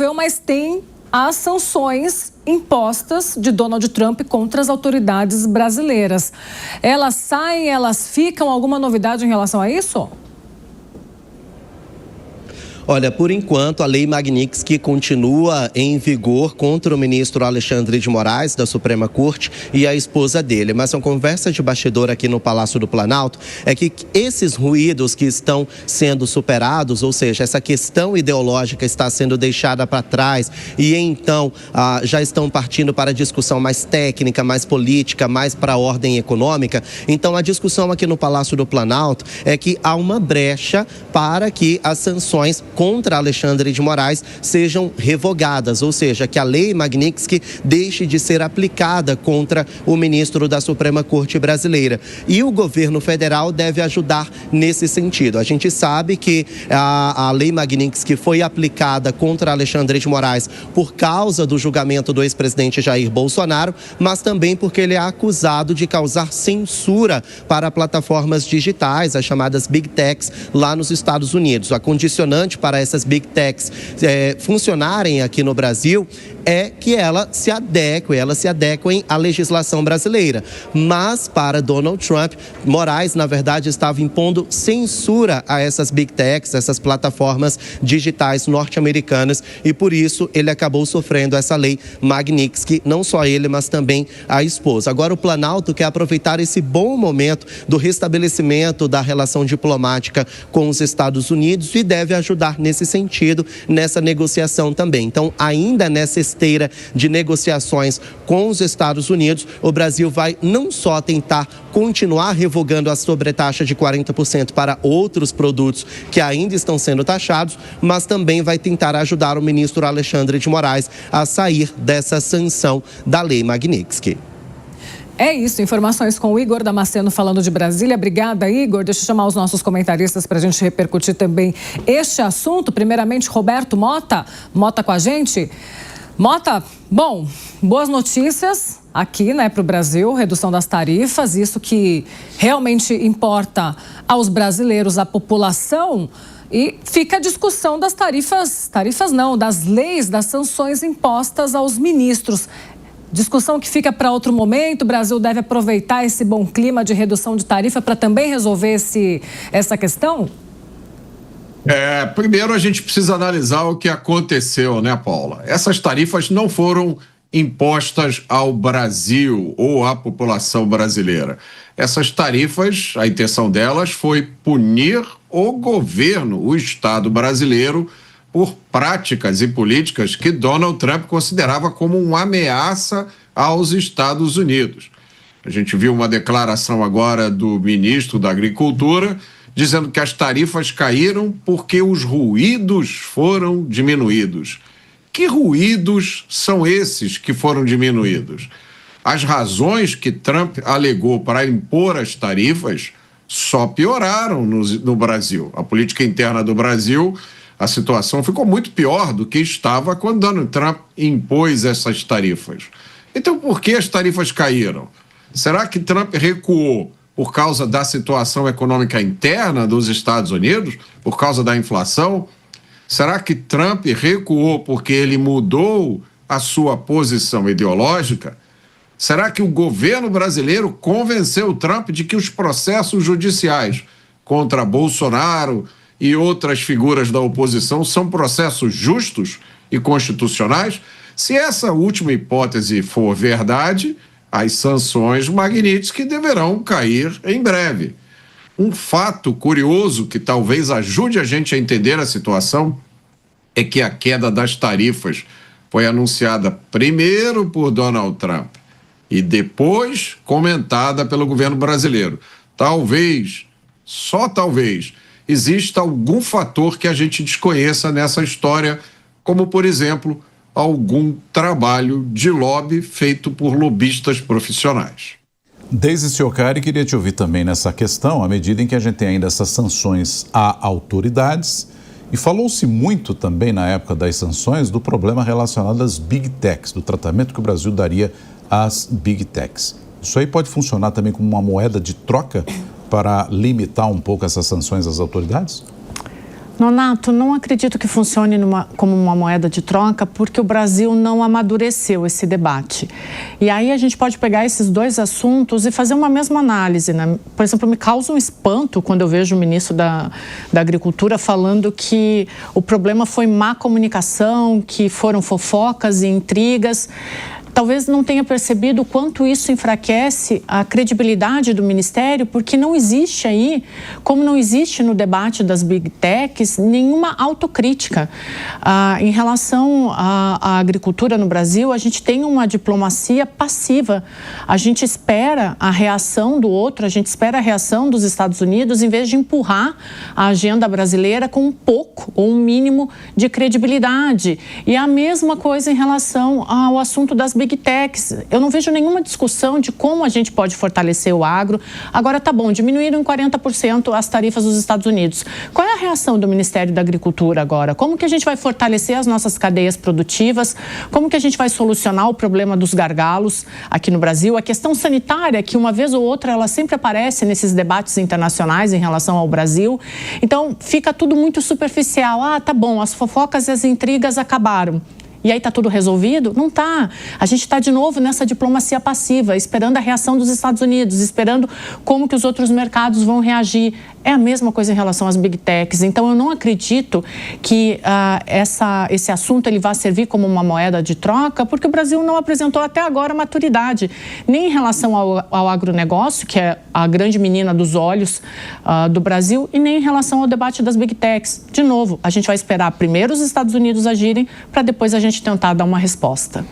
resolveu, mas tem as sanções impostas de Donald Trump contra as autoridades brasileiras. Elas saem, elas ficam? Alguma novidade em relação a isso? Olha, por enquanto, a Lei Magnitsky continua em vigor contra o ministro Alexandre de Moraes, da Suprema Corte, e a esposa dele. Mas uma conversa de bastidor aqui no Palácio do Planalto é que esses ruídos que estão sendo superados, ou seja, essa questão ideológica está sendo deixada para trás e então já estão partindo para a discussão mais técnica, mais política, mais para a ordem econômica. Então, a discussão aqui no Palácio do Planalto é que há uma brecha para que as sanções contra Alexandre de Moraes sejam revogadas, ou seja, que a Lei Magnitsky deixe de ser aplicada contra o ministro da Suprema Corte brasileira. E o governo federal deve ajudar nesse sentido. A gente sabe que a Lei Magnitsky foi aplicada contra Alexandre de Moraes por causa do julgamento do ex-presidente Jair Bolsonaro, mas também porque ele é acusado de causar censura para plataformas digitais, as chamadas Big Techs, lá nos Estados Unidos. A condicionante para essas Big Techs funcionarem aqui no Brasil é que elas se adequem à legislação brasileira. Mas para Donald Trump, Moraes, na verdade, estava impondo censura a essas Big Techs, essas plataformas digitais norte-americanas, e por isso ele acabou sofrendo essa Lei Magnitsky, não só ele, mas também a esposa. Agora o Planalto quer aproveitar esse bom momento do restabelecimento da relação diplomática com os Estados Unidos e deve ajudar nesse sentido, nessa negociação também. Então, ainda nessa esteira de negociações com os Estados Unidos, o Brasil vai não só tentar continuar revogando a sobretaxa de 40% para outros produtos que ainda estão sendo taxados, mas também vai tentar ajudar o ministro Alexandre de Moraes a sair dessa sanção da Lei Magnitsky. É isso, informações com o Igor Damasceno falando de Brasília. Obrigada, Igor. Deixa eu chamar os nossos comentaristas para a gente repercutir também este assunto. Primeiramente, Roberto Mota. Mota com a gente. Mota, bom, boas notícias aqui, né, para o Brasil, redução das tarifas, isso que realmente importa aos brasileiros, à população. E fica a discussão das tarifas não, das leis, das sanções impostas aos ministros. Discussão que fica para outro momento. O Brasil deve aproveitar esse bom clima de redução de tarifa para também resolver essa questão? Primeiro a gente precisa analisar o que aconteceu, né, Paula? Essas tarifas não foram impostas ao Brasil ou à população brasileira. Essas tarifas, a intenção delas foi punir o governo, o Estado brasileiro, por práticas e políticas que Donald Trump considerava como uma ameaça aos Estados Unidos. A gente viu uma declaração agora do ministro da Agricultura dizendo que as tarifas caíram porque os ruídos foram diminuídos. Que ruídos são esses que foram diminuídos? As razões que Trump alegou para impor as tarifas só pioraram no Brasil. A política interna do Brasil, a situação ficou muito pior do que estava quando Donald Trump impôs essas tarifas. Então, por que as tarifas caíram? Será que Trump recuou por causa da situação econômica interna dos Estados Unidos, por causa da inflação? Será que Trump recuou porque ele mudou a sua posição ideológica? Será que o governo brasileiro convenceu Trump de que os processos judiciais contra Bolsonaro e outras figuras da oposição são processos justos e constitucionais? Se essa última hipótese for verdade, as sanções Magnitsky deverão cair em breve. Um fato curioso que talvez ajude a gente a entender a situação é que a queda das tarifas foi anunciada primeiro por Donald Trump e depois comentada pelo governo brasileiro. Talvez, só talvez, exista algum fator que a gente desconheça nessa história, como, por exemplo, algum trabalho de lobby feito por lobistas profissionais. Deise Ciocari, queria te ouvir também nessa questão, à medida em que a gente tem ainda essas sanções a autoridades, e falou-se muito também na época das sanções do problema relacionado às Big Techs, do tratamento que o Brasil daria às Big Techs. Isso aí pode funcionar também como uma moeda de troca para limitar um pouco essas sanções às autoridades? Nonato, não acredito que funcione como uma moeda de troca, porque o Brasil não amadureceu esse debate. E aí a gente pode pegar esses dois assuntos e fazer uma mesma análise, né? Por exemplo, me causa um espanto quando eu vejo o ministro da Agricultura falando que o problema foi má comunicação, que foram fofocas e intrigas. Talvez não tenha percebido o quanto isso enfraquece a credibilidade do Ministério, porque não existe aí, como não existe no debate das Big Techs, nenhuma autocrítica. Em relação à agricultura no Brasil, a gente tem uma diplomacia passiva. A gente espera a reação do outro, a gente espera a reação dos Estados Unidos, em vez de empurrar a agenda brasileira com um pouco ou um mínimo de credibilidade. E a mesma coisa em relação ao assunto das Big Techs. Eu não vejo nenhuma discussão de como a gente pode fortalecer o agro. Agora, tá bom, diminuíram em 40% as tarifas dos Estados Unidos. Qual é a reação do Ministério da Agricultura agora? Como que a gente vai fortalecer as nossas cadeias produtivas? Como que a gente vai solucionar o problema dos gargalos aqui no Brasil? A questão sanitária, que uma vez ou outra ela sempre aparece nesses debates internacionais em relação ao Brasil. Então, fica tudo muito superficial. Tá bom, as fofocas e as intrigas acabaram. E aí está tudo resolvido? Não está. A gente está de novo nessa diplomacia passiva, esperando a reação dos Estados Unidos, esperando como que os outros mercados vão reagir. É a mesma coisa em relação às Big Techs. Então, eu não acredito que esse assunto ele vai servir como uma moeda de troca, porque o Brasil não apresentou até agora maturidade, nem em relação ao agronegócio, que é a grande menina dos olhos do Brasil, e nem em relação ao debate das Big Techs. De novo, a gente vai esperar primeiro os Estados Unidos agirem, para depois a gente tentar dar uma resposta.